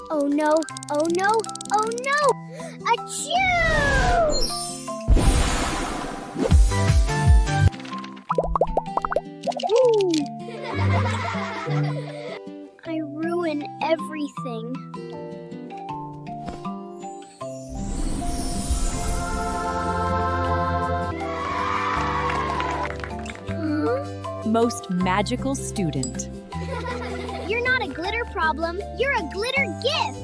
Oh no, oh no, oh no! Achoo! I ruin everything. Most magical student. You're not a glitter problem, you're a glitter gift!